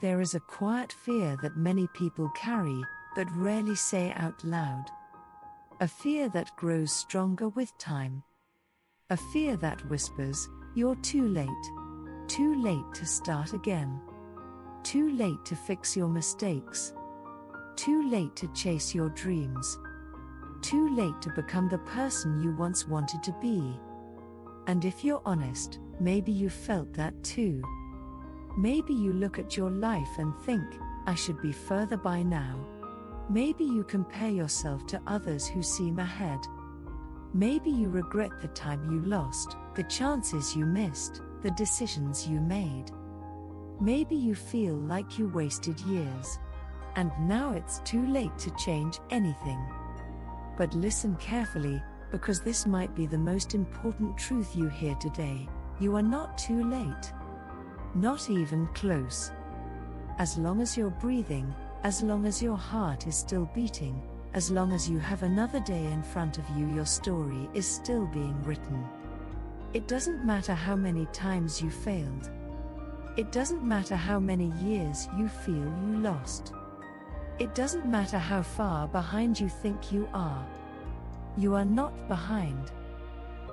There is a quiet fear that many people carry, but rarely say out loud. A fear that grows stronger with time. A fear that whispers, "You're too late. Too late to start again. Too late to fix your mistakes. Too late to chase your dreams. Too late to become the person you once wanted to be." And if you're honest, maybe you felt that too. Maybe you look at your life and think, "I should be further by now." Maybe you compare yourself to others who seem ahead. Maybe you regret the time you lost, the chances you missed, the decisions you made. Maybe you feel like you wasted years, and now it's too late to change anything. But listen carefully, because this might be the most important truth you hear today. You are not too late. Not even close. As long as you're breathing, as long as your heart is still beating, as long as you have another day in front of you, your story is still being written. It doesn't matter how many times you failed. It doesn't matter how many years you feel you lost. It doesn't matter how far behind you think you are. You are not behind.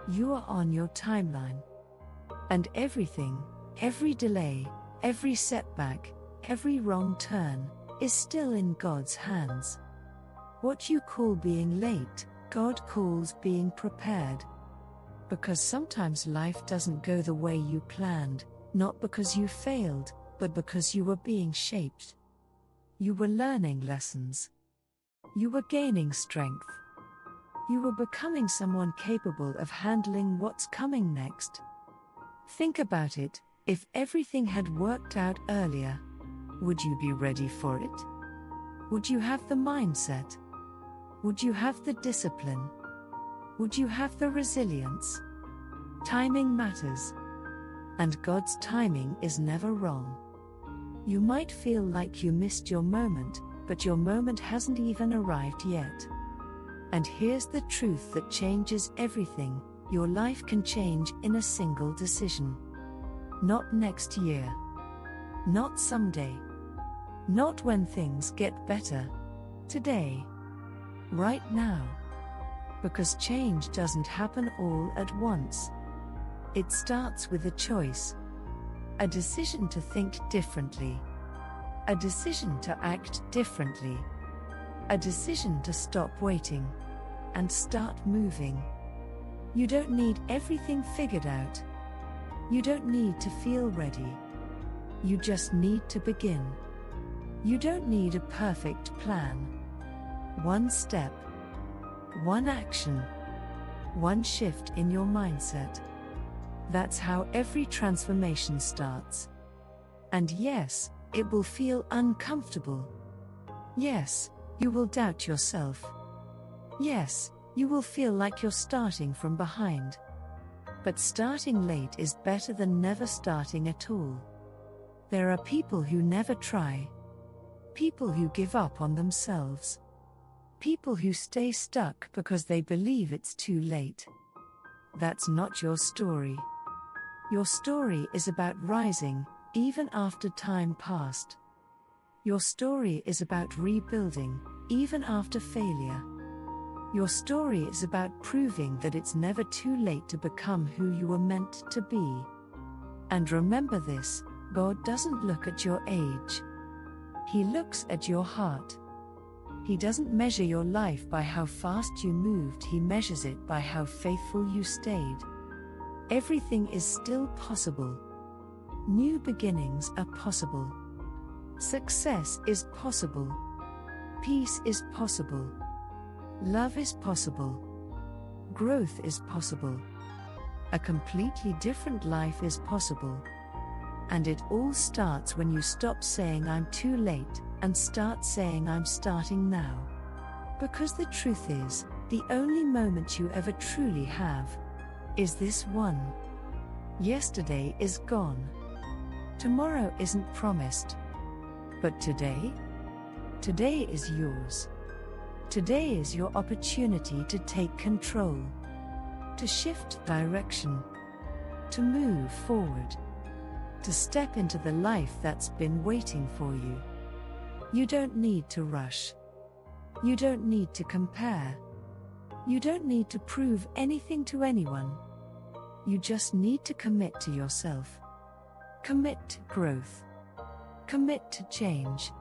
You are on your timeline. And everything, every delay, every setback, every wrong turn, is still in God's hands. What you call being late, God calls being prepared. Because sometimes life doesn't go the way you planned, not because you failed, but because you were being shaped. You were learning lessons. You were gaining strength. You were becoming someone capable of handling what's coming next. Think about it, if everything had worked out earlier, would you be ready for it? Would you have the mindset? Would you have the discipline? Would you have the resilience? Timing matters. And God's timing is never wrong. You might feel like you missed your moment, but your moment hasn't even arrived yet. And here's the truth that changes everything: your life can change in a single decision. Not next year. Not someday. Not when things get better. Today. Right now. Because change doesn't happen all at once. It starts with a choice. A decision to think differently. A decision to act differently. A decision to stop waiting and start moving. You don't need everything figured out. You don't need to feel ready. You just need to begin. You don't need a perfect plan. One step. One action. One shift in your mindset. That's how every transformation starts. And yes, it will feel uncomfortable. Yes, you will doubt yourself. Yes, you will feel like you're starting from behind. But starting late is better than never starting at all. There are people who never try. People who give up on themselves. People who stay stuck because they believe it's too late. That's not your story. Your story is about rising, even after time passed. Your story is about rebuilding, even after failure. Your story is about proving that it's never too late to become who you were meant to be. And remember this: God doesn't look at your age. He looks at your heart. He doesn't measure your life by how fast you moved, he measures it by how faithful you stayed. Everything is still possible. New beginnings are possible. Success is possible. Peace is possible. Love is possible. Growth is possible. A completely different life is possible. And it all starts when you stop saying "I'm too late" and start saying "I'm starting now." Because the truth is, the only moment you ever truly have is this one. Yesterday is gone. Tomorrow isn't promised. But today? Today is yours. Today is your opportunity to take control, to shift direction, to move forward, to step into the life that's been waiting for you. You don't need to rush. You don't need to compare. You don't need to prove anything to anyone. You just need to commit to yourself. Commit to growth. Commit to change.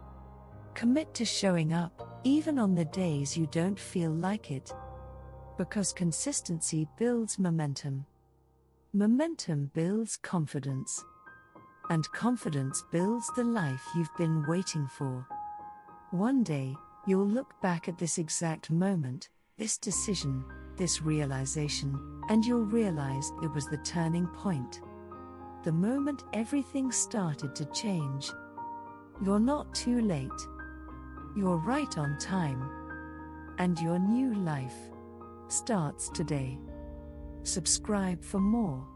Commit to showing up, even on the days you don't feel like it. Because consistency builds momentum. Momentum builds confidence. And confidence builds the life you've been waiting for. One day, you'll look back at this exact moment, this decision, this realization, and you'll realize it was the turning point. The moment everything started to change. You're not too late. You're right on time. And your new life starts today. Subscribe for more.